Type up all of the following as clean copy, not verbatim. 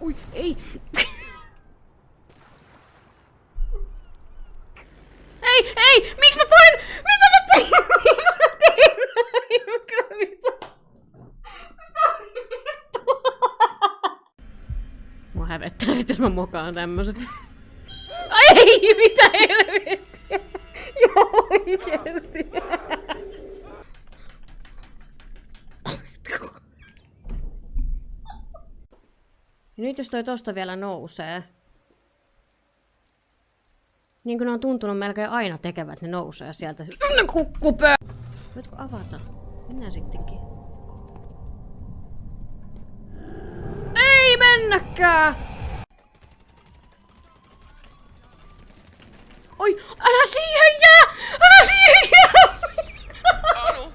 Ui, ei! Ei! Miksi mä poin? Mitä mä tein? Miksi mä tein näin? Mitä? Mua hävettää sit, jos mä mokaan tämmösen. Ei! Mitä helvettiä? Joo, oikeesti. Ja nyt jos toi tosta vielä nousee. Niin kuin ne on tuntunut melkein aina tekevät, ne nousee sieltä. Kukkupää! Voitko avata? Mennään sittenkin. Ei mennäkään! Oi, älä siihen jää! Älä siihen jää! Anu.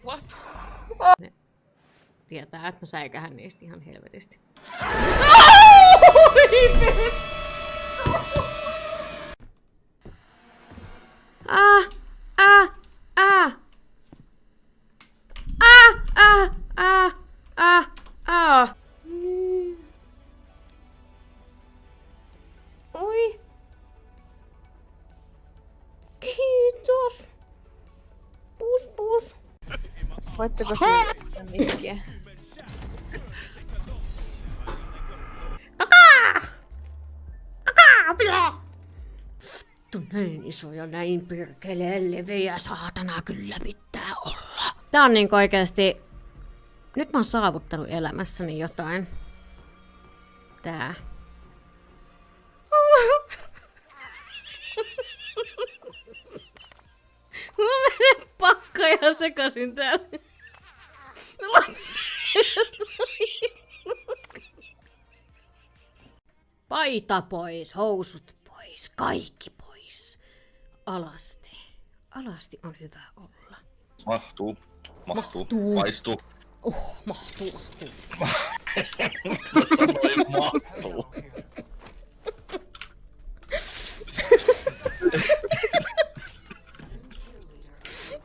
What? Ne tietää, että mä säikähän niistä ihan helvetisti. Oi. Kiitos. Pus. Voitteko siirtää mikkiä? Näin iso ja näin perkeleen leveä saatana kyllä pitää olla. Tää on niinku oikeesti... Nyt mä oon saavuttanut elämässäni jotain. Tää. Mä menen pakka ja sekasin täällä. Paita pois, housut pois, kaikki pois. Alasti. Alasti on hyvä olla. Mahtuu. Mahtuu. Maistuu. Mahtuu. Sanoin mahtuu.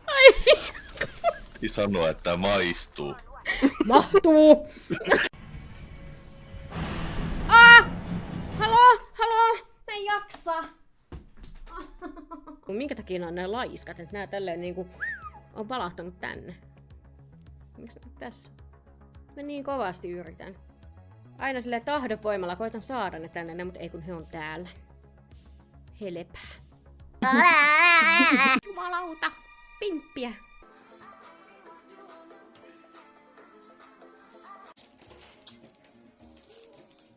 Ai Sanoa, että maistuu. mahtuu. Haloo, mä en jaksa. Minkä takia nämä on nämä laiskat, että nää tälleen niinku on valahtanut tänne? Miksi ne tässä? Mä niin kovasti yritän. Aina silleen tahdonvoimalla koitan saada ne tänne, mutta ei kun he on täällä. Helepää. Jumalauta, pimppiä.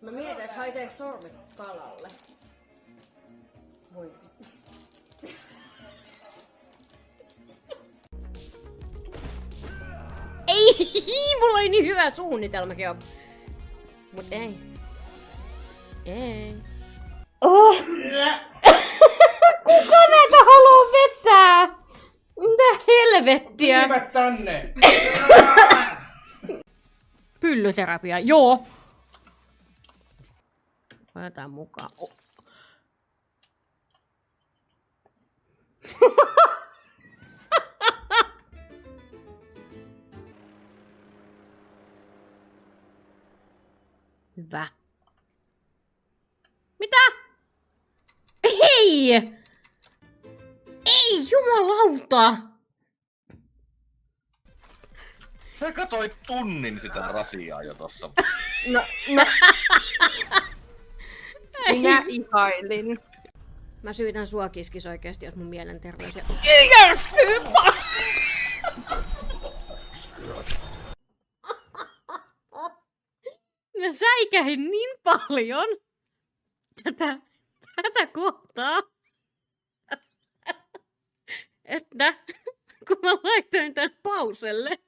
Mä mietin, että haisee sormet kalalle. Voi. Ei, mulla oli niin hyvä suunnitelmakin jo. Mut ei. Ei. Oh. Kuka näitä haluu vetää? Mitä helvettiä? Viimät tänne! Pyllyterapia, joo. Otetaan mukaan. Oh. Hyvä. Mitä? Hei! Ei, jumalauta! Sä katsoit tunnin sitä rasiaa jo tossa. No, minä ihailin. Mä syytän sua kiskis oikeesti, jos mun mielenterveys ja... Yes, hyvä! Mä säikähin niin paljon tätä kohtaa, että kun mä laitoin tän pauselle,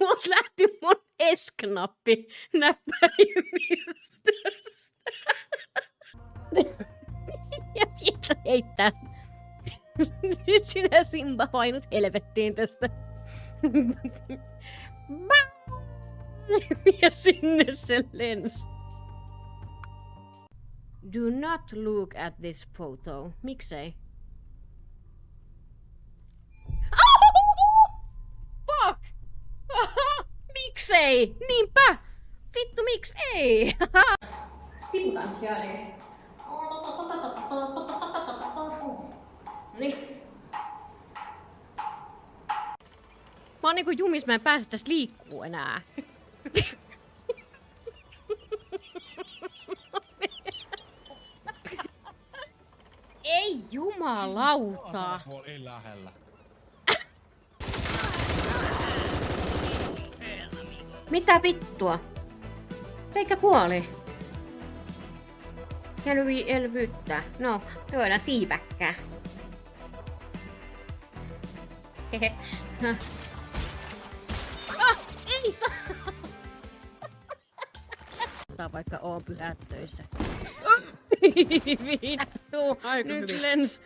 mut lähti mun S-knappi näppäimistöstä. Ja Vita heittää. Nyt sinä Simba painut helvettiin tästä. Ja sinne se lens. Do not look at this photo. Miksei? miksei? Niinpä! Vittu, miksi ei? Tiputanssia eli. Niin. Mä oon niinku jumis, mä en pääse tästä liikkuu enää. Ei jumalauta. Ei lähellä. Mitä vittua? Reikä kuoli. Helvi elvyttää. No, me voidaan tiiväkkää. Hehe. Ei saa! Tää vaikka oon pyhät töissä. Vittu, Aika nyt hyvin. lens.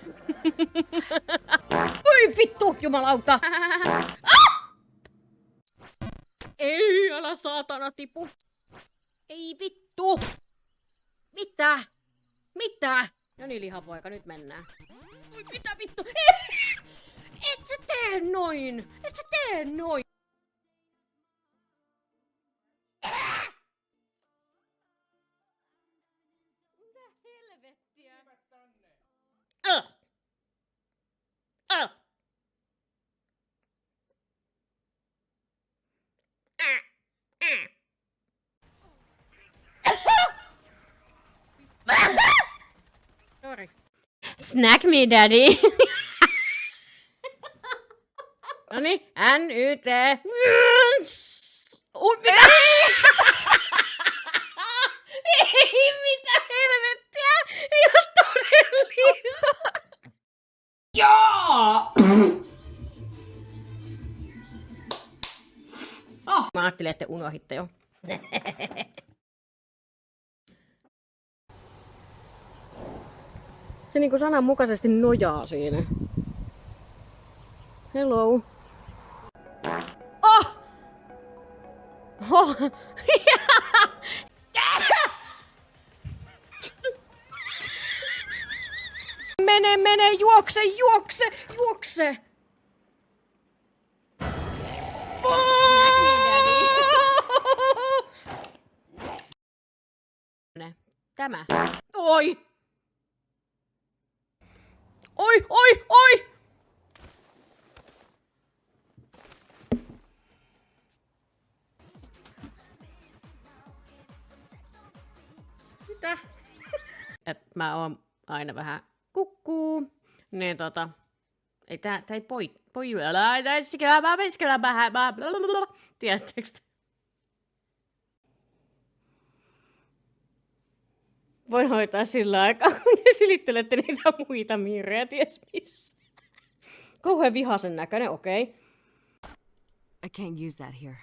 Oi vittu, jumalauta! Ei, älä saatana tipu. Ei vittu. Mitä? Mitä? No niin, lihapoika, nyt mennään. Oi, mitä vittu? Et sä tee noin! Et sä tee noin! Mitä helvettiä? Sorry. Snack me, daddy. Noniin, NYT. Oi, mitä? Ei, mitä helvettiä! Ihan todellista! Joo! Oh, mä ajattelin, että unohitte jo. Se niinku sananmukaisesti nojaa siinä. Hello. Oh! Oh! Mene, juokse, juokse, juokse! Tämä. Oi! Oi, oi, oi! Mitä? Et mä oon aina vähän kukkuu. Niin ei tää ei tiedättekö? Voin hoitaa sillä aikaa, kun te silittelette niitä muita miirejä, ties missä. Kauhean vihasen näköinen, okei. I can't use that here.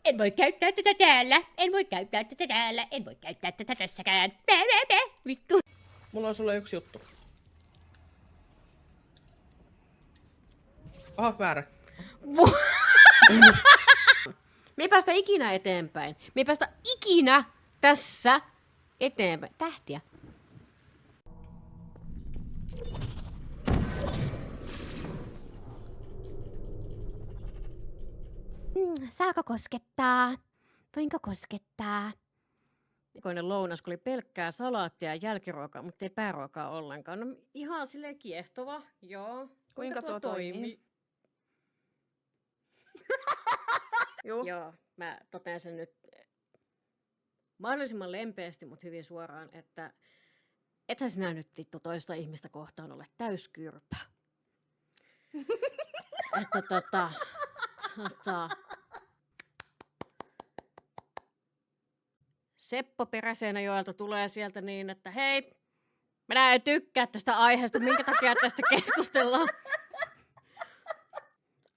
En voi käyttää tätä täällä, en voi käyttää tätä täällä, en voi käyttää tätä tässäkään. Vittu. Mulla on sulle yksi juttu. Oho, väärä. Me ei päästä ikinä eteenpäin. Me ei päästä ikinä tässä eteenpäin. Tähtiä. Saako koskettaa? Voinko koskettaa? Koinen lounas, kun oli pelkkää salaattia ja jälkiruokaa, mutta ei pääruokaa ollenkaan. No ihan silleen kiehtova, joo. Kuinka tuo toimii? Joo, mä totean sen nyt mahdollisimman lempeästi, mutta hyvin suoraan, että ethän sinä nyt vittu toista ihmistä kohtaan ole täyskyrpä. Että Seppo Peräseinäjoelta tulee sieltä niin, että hei, minä en tykkää tästä aiheesta, minkä takia tästä keskustellaan.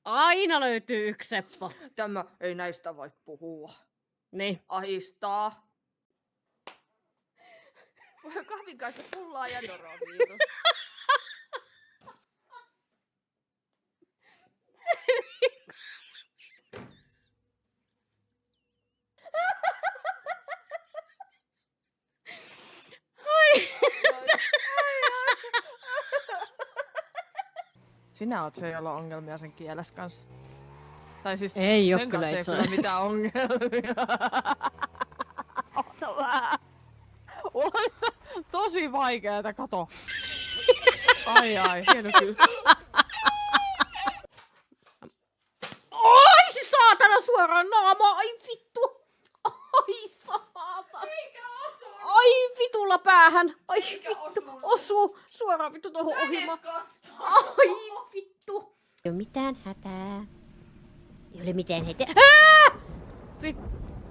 Aina löytyy yksi Seppo. Tämä ei näistä voi puhua. Niin. Ahistaa. Kahvin kanssa pullaa ja norovirus. Sinä oot se, jolla on ongelmia sen kieles kanssa. Tai siis Ei oo sen kyllä kanssa ei itse kyllä asiassa. mitään ongelmia. Ota vähän. Mulla on tosi vaikeeta, kato. Ai, hieno kyllä. Oi saatana suoraan naamaa, ai vittu. Ai saatana. Ai vitulla päähän. Ai vittu. Osuu suoraan vittu tuohon ohimaan. Ai vittu. Ei oo mitään hätää. Ei ole mitään hätää. Vittu.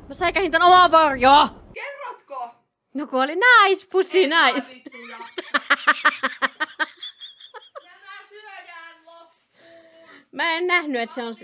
Mä säikähin tän omaa varjoa. Kerrotko? No kun oli nice, pussy nice. Vittuja. Ja mä syödään loppuun. Mä en nähnyt, että se on...